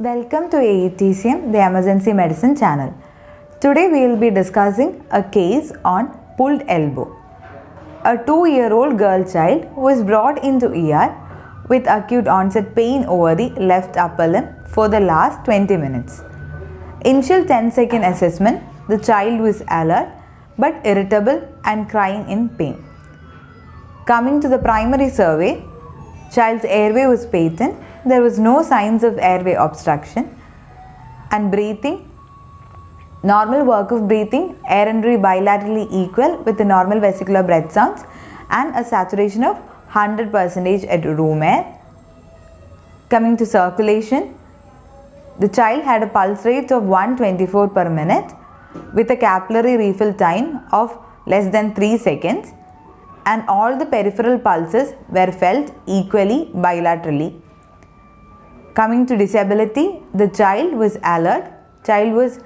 Welcome to AETCM, the Emergency Medicine channel. Today we will be discussing a case on pulled elbow. A 2-year-old girl child was brought into ER with acute onset pain over the left upper limb for the last 20 minutes. Initial 10-second assessment, the child was alert but irritable and crying in pain. Coming to the primary survey, child's airway was patent. There was no signs of airway obstruction, and breathing, normal work of breathing, air entry bilaterally equal with the normal vesicular breath sounds and a saturation of 100% at room air. Coming to circulation, the child had a pulse rate of 124 per minute with a capillary refill time of less than 3 seconds, and all the peripheral pulses were felt equally bilaterally. Coming to disability, the child was alert, child was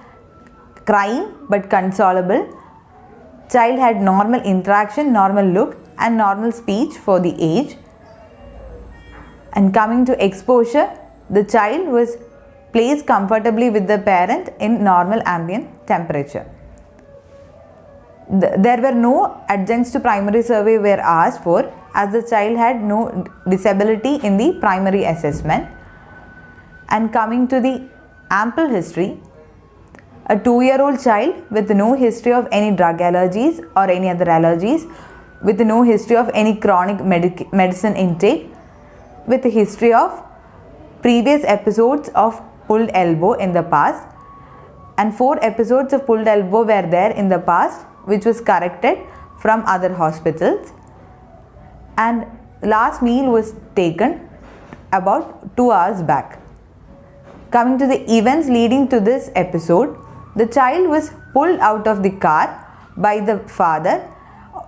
crying but consolable, child had normal interaction, normal look and normal speech for the age. And coming to exposure, the child was placed comfortably with the parent in normal ambient temperature. There were no adjuncts to primary survey were asked for, as the child had no disability in the primary assessment. And coming to the ample history, a 2-year-old child with no history of any drug allergies or any other allergies, with no history of any chronic medicine intake, with a history of previous episodes of pulled elbow in the past, and 4 episodes of pulled elbow were there in the past, which was corrected from other hospitals, and last meal was taken about 2 hours back. Coming to the events leading to this episode, the child was pulled out of the car by the father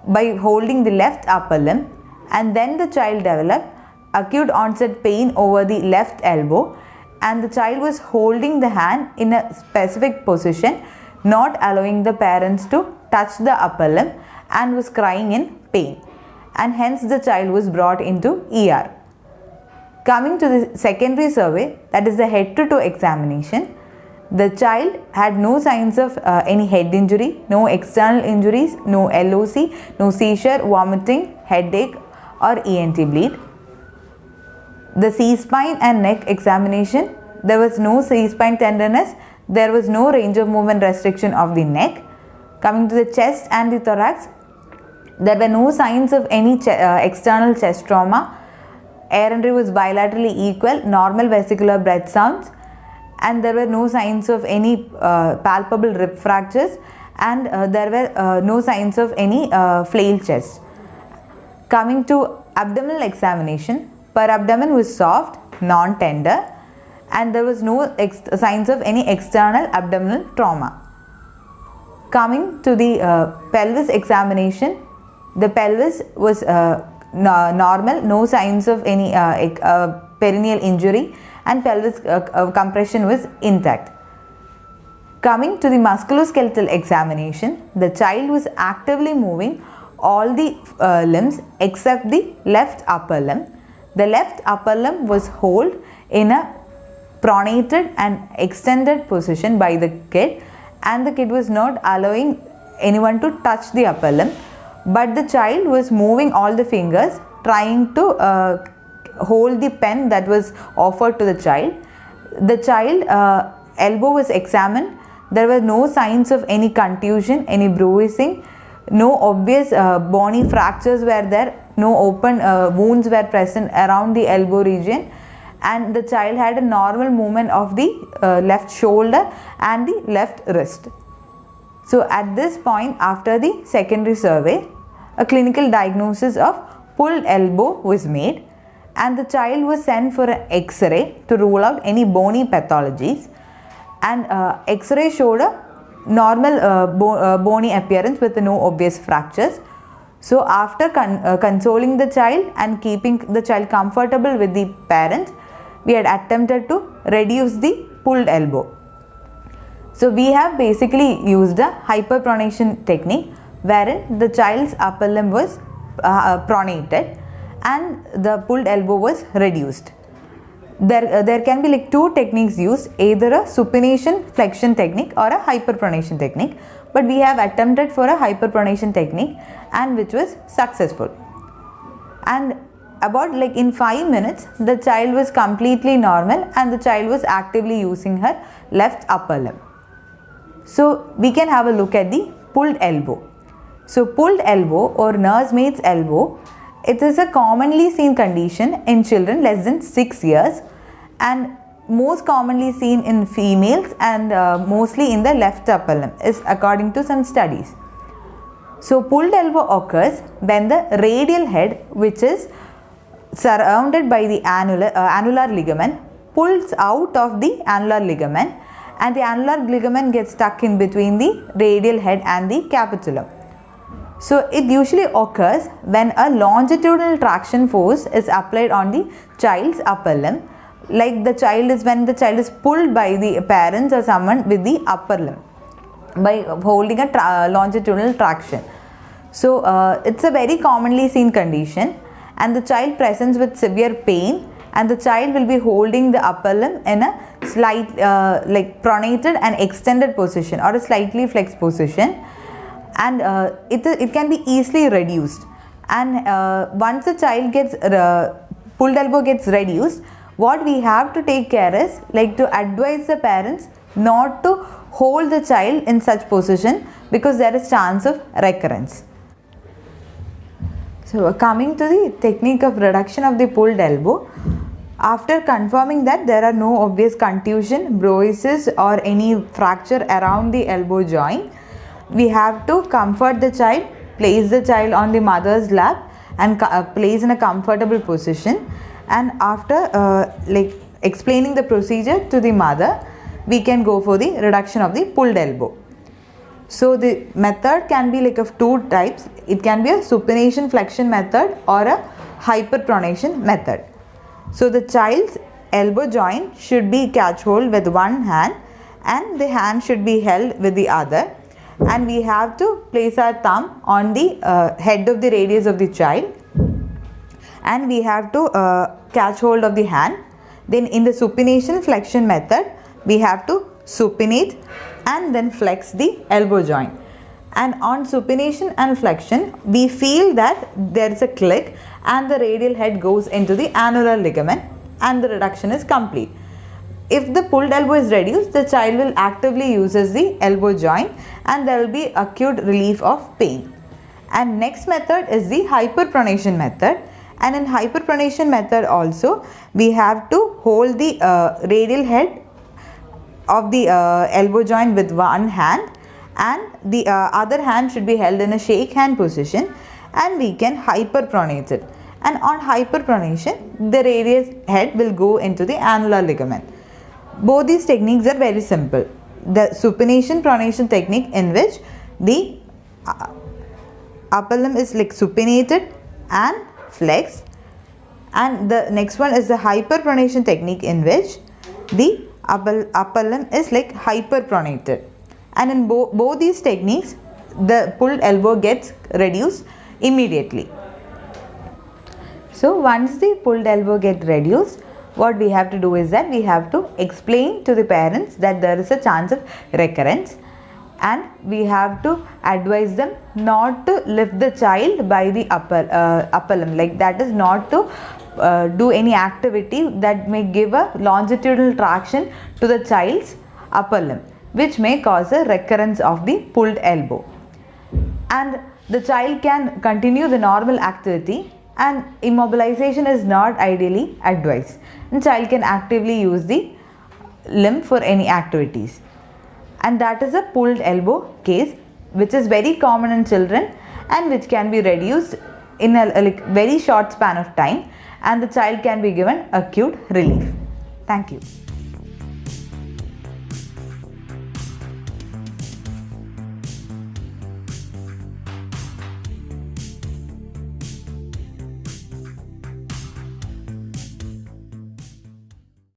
by holding the left upper limb, and then the child developed acute onset pain over the left elbow, and the child was holding the hand in a specific position, not allowing the parents to touch the upper limb, and was crying in pain, and hence the child was brought into ER. Coming to the secondary survey, that is the head-to-toe examination, the child had no signs of any head injury, no external injuries, no LOC, no seizure, vomiting, headache or ENT bleed. The C-spine and neck examination, there was no C-spine tenderness, there was no range of movement restriction of the neck. Coming to the chest and the thorax, there were no signs of any external chest trauma. Air entry was bilaterally equal, normal vesicular breath sounds, and there were no signs of any palpable rib fractures, and there were no signs of any flail chest. Coming to abdominal examination, per abdomen was soft, non-tender, and there was no signs of any external abdominal trauma. Coming to the pelvis examination, the pelvis was normal, no signs of any perineal injury, and pelvis compression was intact. Coming to the musculoskeletal examination, the child was actively moving all the limbs except the left upper limb. The left upper limb was held in a pronated and extended position by the kid, and the kid was not allowing anyone to touch the upper limb, but the child was moving all the fingers trying to hold the pen that was offered to the child. The child elbow was examined. There were no signs of any contusion, any bruising, no obvious bony fractures were there, no open wounds were present around the elbow region, and the child had a normal movement of the left shoulder and the left wrist. So at this point, after the secondary survey, a clinical diagnosis of pulled elbow was made, and the child was sent for an X-ray to rule out any bony pathologies, and X-ray showed a normal bony appearance with no obvious fractures. So after consoling the child and keeping the child comfortable with the parents, we had attempted to reduce the pulled elbow. So we have basically used a hyperpronation technique, wherein the child's upper limb was pronated and the pulled elbow was reduced. there can be like two techniques used, either a supination flexion technique or a hyperpronation technique, but we have attempted for a hyperpronation technique and which was successful. And about like in 5 minutes the child was completely normal and the child was actively using her left upper limb. So we can have a look at the pulled elbow. So pulled elbow or nursemaid's elbow, it is a commonly seen condition in children less than 6 years and most commonly seen in females and mostly in the left upper limb is according to some studies. So pulled elbow occurs when the radial head, which is surrounded by the annular ligament, pulls out of the annular ligament and the annular ligament gets stuck in between the radial head and the capitulum. So it usually occurs when a longitudinal traction force is applied on the child's upper limb, like when the child is pulled by the parents or someone with the upper limb by holding a longitudinal traction. So it's a very commonly seen condition and the child presents with severe pain and the child will be holding the upper limb in a slight like pronated and extended position or a slightly flexed position, and it can be easily reduced. And once the child gets pulled elbow gets reduced, what we have to take care is like to advise the parents not to hold the child in such position because there is chance of recurrence. So coming to the technique of reduction of the pulled elbow, after confirming that there are no obvious contusion, bruises or any fracture around the elbow joint, we have to comfort the child, place the child on the mother's lap and place in a comfortable position, and after like explaining the procedure to the mother, we can go for the reduction of the pulled elbow. So the method can be like of two types. It can be a supination flexion method or a hyperpronation method. So the child's elbow joint should be catch hold with one hand and the hand should be held with the other, and we have to place our thumb on the head of the radius of the child and we have to catch hold of the hand. Then in the supination flexion method, we have to supinate and then flex the elbow joint. And on supination and flexion, we feel that there is a click and the radial head goes into the annular ligament and the reduction is complete. If the pulled elbow is reduced, the child will actively use the elbow joint and there will be acute relief of pain. And next method is the hyperpronation method. And in hyperpronation method also, we have to hold the radial head of the elbow joint with one hand and the other hand should be held in a shake hand position and we can hyperpronate it. And on hyperpronation, the radius head will go into the annular ligament. Both these techniques are very simple. The supination pronation technique, in which the upper limb is like supinated and flexed, and the next one is the hyperpronation technique, in which the upper limb is like hyperpronated. And in both these techniques, the pulled elbow gets reduced immediately. So once the pulled elbow gets reduced, what we have to do is that we have to explain to the parents that there is a chance of recurrence, and we have to advise them not to lift the child by the upper limb, like that is not to do any activity that may give a longitudinal traction to the child's upper limb, which may cause a recurrence of the pulled elbow. And the child can continue the normal activity and immobilization is not ideally advised. The child can actively use the limb for any activities. And that is a pulled elbow case, which is very common in children and which can be reduced in a very short span of time, and the child can be given acute relief. Thank you.